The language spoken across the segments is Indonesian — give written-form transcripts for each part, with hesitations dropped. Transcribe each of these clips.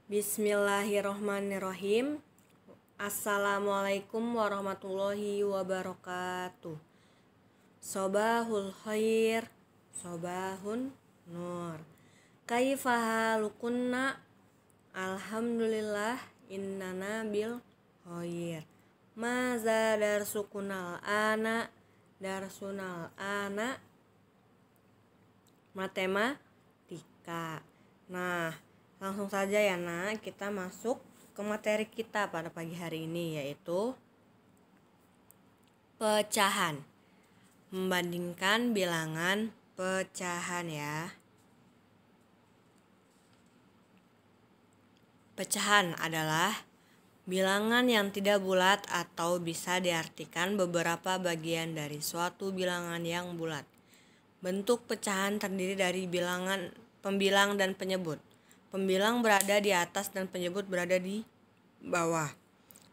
Bismillahirrohmanirrohim. Assalamualaikum warahmatullahi wabarakatuh. Sobahul khair, sobahun nur. Kaifa halukunna? Alhamdulillah innana bil khair. Maza darsukunal ana? Darsunal ana matematika. Nah, langsung saja ya nak, kita masuk ke materi kita pada pagi hari ini, yaitu pecahan. Membandingkan bilangan pecahan ya. Pecahan adalah bilangan yang tidak bulat atau bisa diartikan beberapa bagian dari suatu bilangan yang bulat. Bentuk pecahan terdiri dari bilangan, pembilang dan penyebut. Pembilang berada di atas dan penyebut berada di bawah.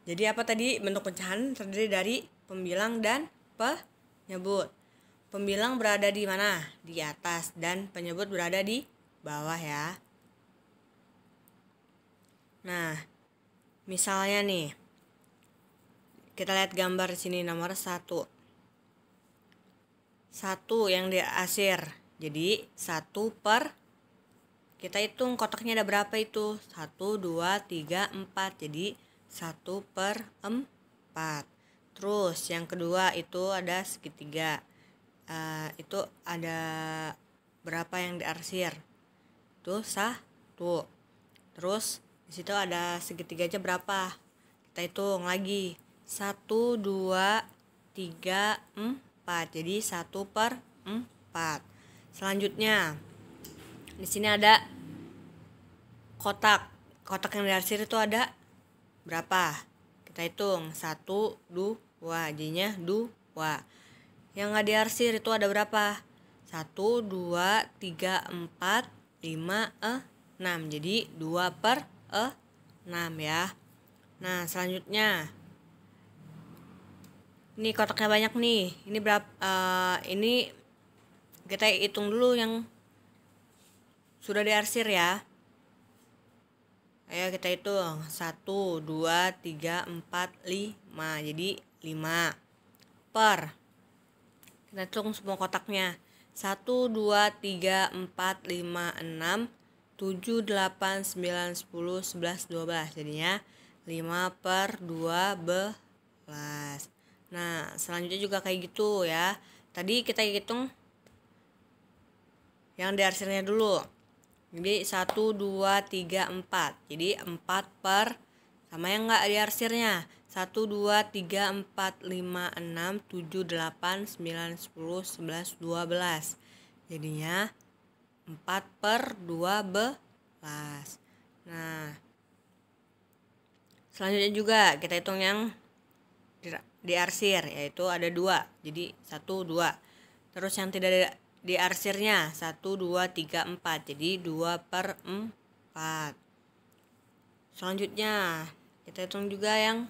Jadi apa tadi? Bentuk pecahan terdiri dari pembilang dan penyebut. Pembilang berada di mana? Di atas, dan penyebut berada di bawah ya. Nah, misalnya nih, kita lihat gambar di sini nomor 1. 1 yang diarsir. Jadi 1 per, kita hitung kotaknya ada berapa itu? 1, 2, 3, 4. Jadi 1 per 4. Terus yang kedua itu ada segitiga. Itu ada berapa yang diarsir? Itu 1. Terus di situ ada segitiganya berapa? Kita hitung lagi. 1, 2, 3, 4. Jadi 1 per 4. Selanjutnya di sini ada kotak. Kotak yang diarsir itu ada berapa? Kita hitung. 1, 2, jadinya 2. Yang nggak diarsir itu ada berapa? 1, 2, 3, 4, 5, 6. Jadi 2 per 6 ya. Nah, selanjutnya ini kotaknya banyak nih. Ini berapa? Ini kita hitung dulu yang sudah diarsir ya. Ayo kita hitung. 1, 2, 3, 4, 5. Jadi 5 per. Kita hitung semua kotaknya. 1, 2, 3, 4, 5, 6, 7, 8, 9, 10, 11, 12. Jadinya 5 per 12. Nah, selanjutnya juga kayak gitu ya. Tadi kita hitung yang diarsirnya dulu. Jadi 1, 2, 3, 4. Jadi 4 per, sama yang enggak diarsirnya. 1, 2, 3, 4, 5, 6, 7, 8, 9, 10, 11, 12. Jadinya 4 per 12. Nah, selanjutnya juga kita hitung yang diarsir, yaitu ada 2. Jadi 1, 2. Terus yang tidak diarsirnya 1, 2, 3, 4. Jadi 2 per 4. Selanjutnya kita hitung juga yang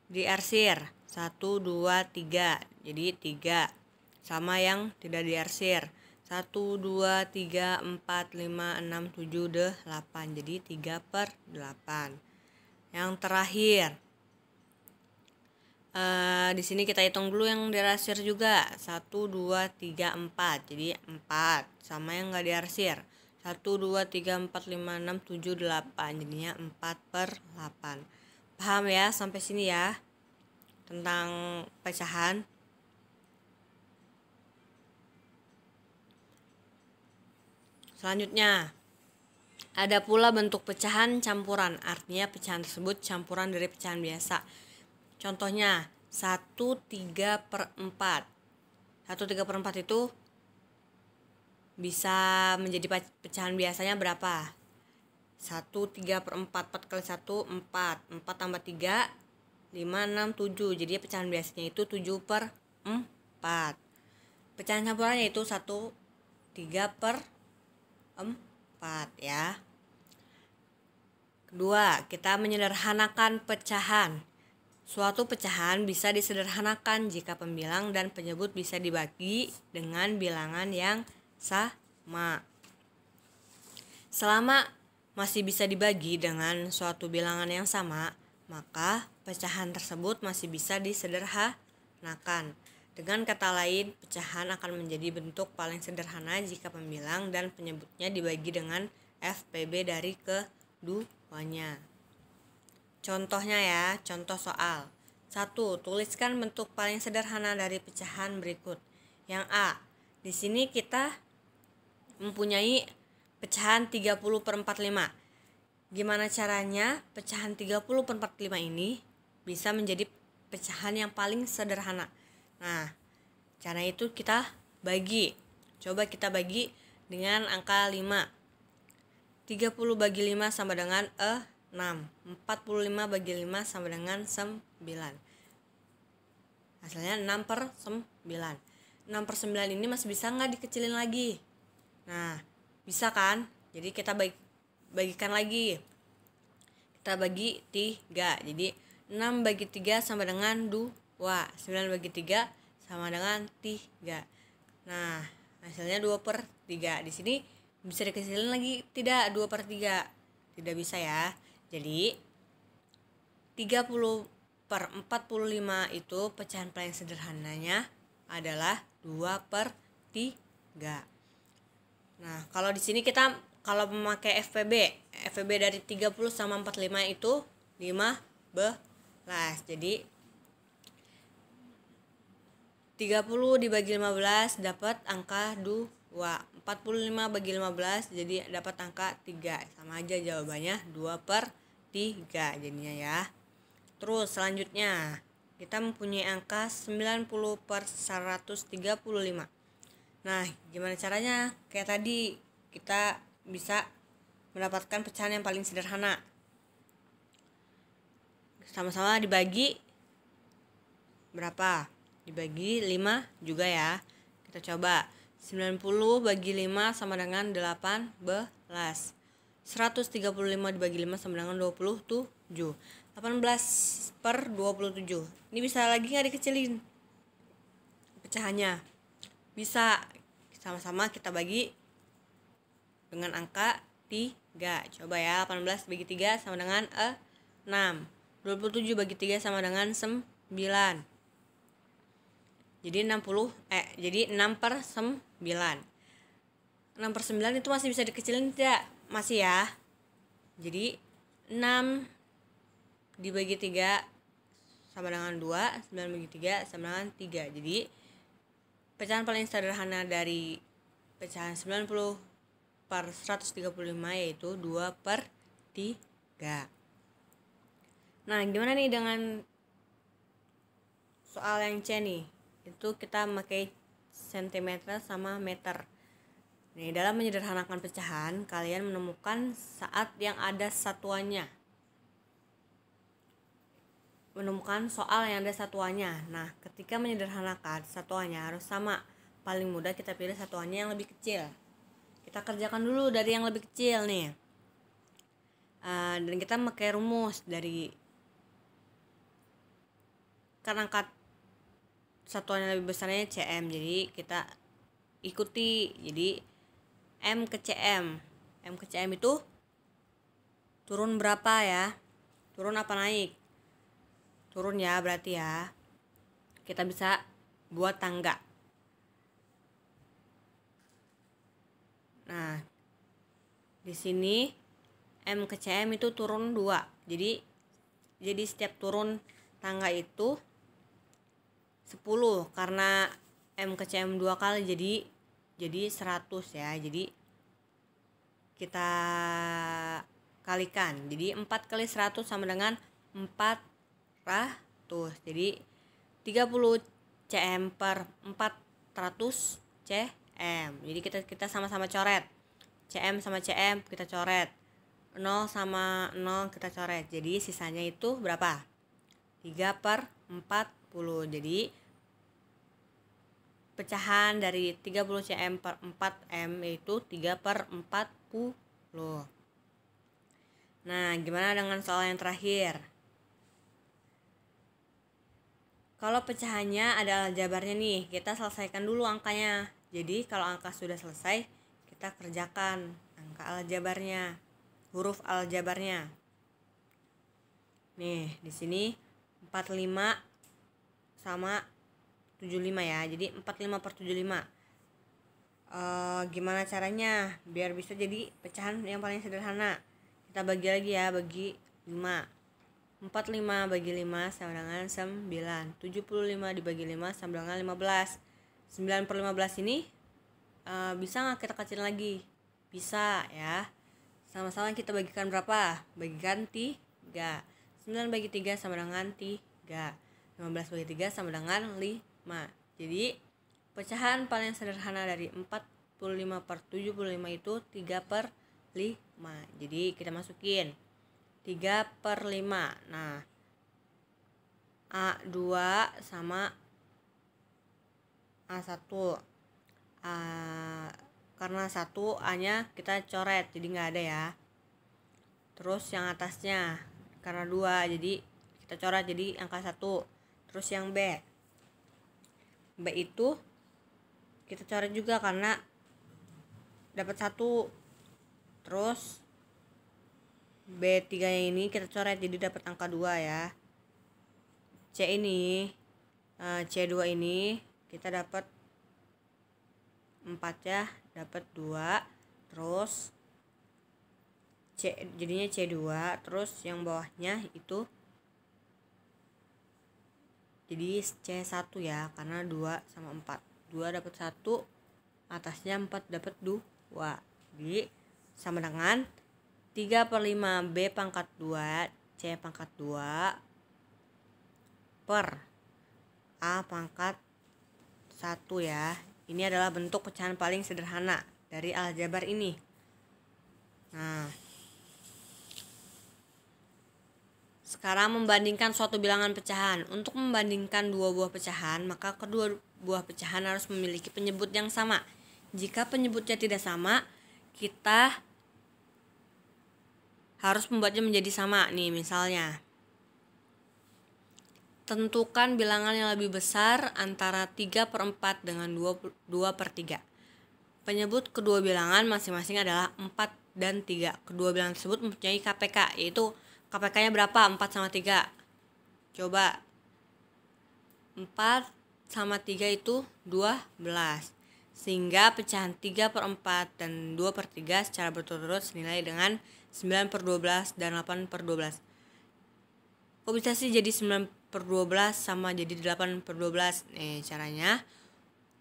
diarsir. 1, 2, 3. Jadi 3. Sama yang tidak diarsir. 1, 2, 3, 4, 5, 6, 7, 8. Jadi 3 per 8. Yang terakhir, di sini kita hitung dulu yang diarsir juga. 1, 2, 3, 4. Jadi 4. Sama yang nggak diarsir. 1, 2, 3, 4, 5, 6, 7, 8. Jadinya 4 per 8. Paham ya sampai sini ya tentang pecahan? Selanjutnya, ada pula bentuk pecahan campuran. Artinya pecahan tersebut campuran dari pecahan biasa. Contohnya 1, 3 per 4. 1, 3 per 4 itu bisa menjadi pecahan biasanya berapa? 1, 3 per 4. 4 kali 1, 4. 4 tambah 3, 5, 6, 7. Jadi pecahan biasanya itu 7 per 4. Pecahan campurannya itu 1, 3 per 4 ya. Kedua, kita menyederhanakan pecahan. Suatu pecahan bisa disederhanakan jika pembilang dan penyebut bisa dibagi dengan bilangan yang sama. Selama masih bisa dibagi dengan suatu bilangan yang sama, maka pecahan tersebut masih bisa disederhanakan. Dengan kata lain, pecahan akan menjadi bentuk paling sederhana jika pembilang dan penyebutnya dibagi dengan FPB dari keduanya. Contohnya ya, contoh soal. 1. Tuliskan bentuk paling sederhana dari pecahan berikut. Yang A, di sini kita mempunyai pecahan 30/45. Gimana caranya pecahan 30/45 ini bisa menjadi pecahan yang paling sederhana? Nah, cara itu kita bagi. Coba kita bagi dengan angka 5. 30 bagi 5 sama dengan 6. 45 bagi 5 sama dengan 9. Hasilnya 6/9. 6/9 ini masih bisa nggak dikecilin lagi? Nah, bisa kan? Jadi kita bagikan lagi. Kita bagi 3. Jadi 6 bagi 3 sama dengan 2. 9 bagi 3 sama dengan 3. Nah, hasilnya 2/3. Di sini bisa dikecilin lagi? Tidak, 2/3. Tidak bisa ya. Jadi 30/45 itu pecahan paling sederhananya adalah 2/3. Nah, kalau di sini kita kalau memakai FPB dari 30 sama 45 itu 15. Jadi 30 dibagi 15 dapat angka 2. 45 bagi 15 jadi dapat angka 3. Sama aja jawabannya 2/3 jadinya ya. Terus selanjutnya kita mempunyai angka 90/135. Nah, gimana caranya? Kayak tadi kita bisa mendapatkan pecahan yang paling sederhana. Sama-sama dibagi berapa? Dibagi 5 juga ya. Kita coba. 90 bagi 5 sama dengan 18. 135 dibagi 5 sama dengan 27. 18/27. Ini bisa lagi nggak dikecilin pecahannya? Bisa. Sama-sama kita bagi dengan angka 3. Coba ya, 18 bagi 3 sama dengan 6. 27 bagi 3 sama dengan 9. Jadi 6/9. 6/9 itu masih bisa dikecilin tidak? Masih ya. Jadi 6 dibagi 3 sama dengan 2. 9 bagi 3 sama dengan 3. Jadi pecahan paling sederhana dari pecahan 90/135 yaitu 2/3. Nah, gimana nih dengan soal yang C nih? Itu kita pakai sentimeter sama meter. Nih, dalam menyederhanakan pecahan, kalian menemukan saat yang ada satuannya. Menemukan soal yang ada satuannya. Nah, ketika menyederhanakan, satuannya harus sama. Paling mudah kita pilih satuannya yang lebih kecil. Kita kerjakan dulu dari yang lebih kecil nih. Dan kita pakai rumus dari kan angka satuan yang lebih besarnya cm, jadi kita ikuti. Jadi m ke cm itu turun berapa ya? Turun apa naik? Turun ya, berarti ya kita bisa buat tangga. Nah, di sini m ke cm itu turun 2. Jadi setiap turun tangga itu 10, karena m ke cm 2 kali jadi 100 ya. Jadi kita kalikan. Jadi 4 kali 100 sama dengan 400. Jadi 30 cm per 400 cm. Jadi kita sama-sama coret. Cm sama cm kita coret. 0 sama 0 kita coret. Jadi sisanya itu berapa? 3/40. Jadi pecahan dari 30 cm per 4m yaitu 3/40. Nah, gimana dengan soal yang terakhir? Kalau pecahannya ada aljabarnya nih, kita selesaikan dulu angkanya. Jadi kalau angka sudah selesai, kita kerjakan angka aljabarnya. huruf aljabarnya. Nih, di sini 45 sama 75 ya. Jadi 45 per 75. Gimana caranya biar bisa jadi pecahan yang paling sederhana? Kita bagi lagi ya, bagi 5. 45 bagi 5 sama dengan 9. 75 dibagi 5 sama dengan 15. 9 per 15 ini bisa nggak kita kecilin lagi? Bisa ya. Sama-sama kita bagikan berapa? Bagikan 3. 9 bagi 3 sama dengan 3. 15 bagi 3 sama dengan 5. Jadi pecahan paling sederhana dari 45 per 75 itu 3 per 5. Jadi kita masukin 3 per 5. Nah, A2 sama A1. Karena 1 A-nya kita coret, jadi nggak ada ya. Terus yang atasnya, karena 2, jadi kita coret jadi angka 1. Terus yang B itu kita coret juga karena dapat 1. Terus B3 nya ini kita coret jadi dapat angka 2 ya. C2 ini kita dapat 4 ya, dapat 2. Terus jadinya C2, terus yang bawahnya itu jadi C1 ya, karena 2 sama 4. 2 dapat 1, atasnya 4 dapat 2. Jadi sama dengan 3 per 5 B pangkat 2 C pangkat 2 per A pangkat 1 ya. Ini adalah bentuk pecahan paling sederhana dari aljabar ini. Nah, sekarang membandingkan suatu bilangan pecahan. Untuk membandingkan dua buah pecahan, maka kedua buah pecahan harus memiliki penyebut yang sama. Jika penyebutnya tidak sama, kita harus membuatnya menjadi sama. Nih misalnya, tentukan bilangan yang lebih besar antara 3 per 4 dengan 2 per 3. Penyebut kedua bilangan masing-masing adalah 4 dan 3. Kedua bilangan tersebut mempunyai KPK, yaitu KPK-nya berapa? 4 sama 3. Coba. 4 sama 3 itu 12. Sehingga pecahan 3 per 4 dan 2 per 3 secara berturut-turut senilai dengan 9 per 12 dan 8 per 12. Kok bisa sih jadi 9 per 12 sama jadi 8 per 12? Caranya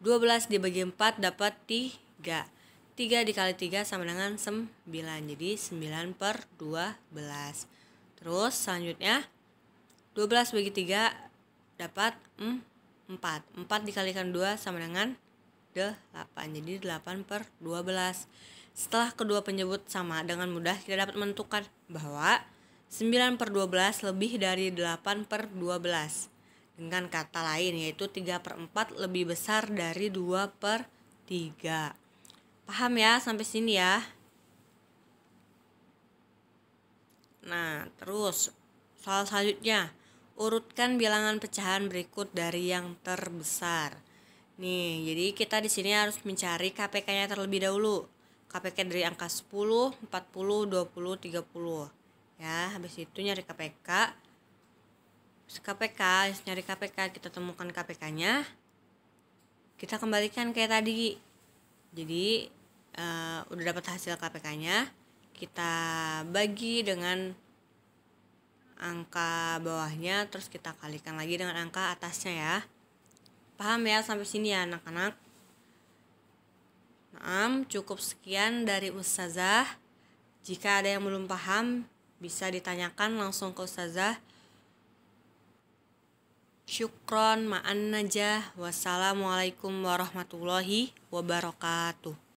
12 dibagi 4 dapat 3. 3 dikali 3 sama dengan 9. Jadi 9 per 12. Terus selanjutnya 12 bagi 3 dapat 4. 4 dikalikan 2 sama dengan 8. Jadi 8 per 12. Setelah kedua penyebut sama, dengan mudah kita dapat menentukan bahwa 9 per 12 lebih dari 8 per 12. Dengan kata lain, yaitu 3 per 4 lebih besar dari 2 per 3. Paham ya sampai sini ya? Nah, terus soal selanjutnya, urutkan bilangan pecahan berikut dari yang terbesar. Nih, jadi kita di sini harus mencari KPK-nya terlebih dahulu. KPK dari angka 10, 40, 20, 30. Ya, habis itu nyari KPK. Nyari KPK, kita temukan KPK-nya. Kita kembalikan kayak tadi. Jadi, udah dapat hasil KPK-nya. Kita bagi dengan angka bawahnya, terus kita kalikan lagi dengan angka atasnya ya. Paham ya sampai sini ya anak-anak? Nah, cukup sekian dari Ustazah. Jika ada yang belum paham, bisa ditanyakan langsung ke Ustazah. Syukron, ma'an najah. Wassalamualaikum warahmatullahi wabarakatuh.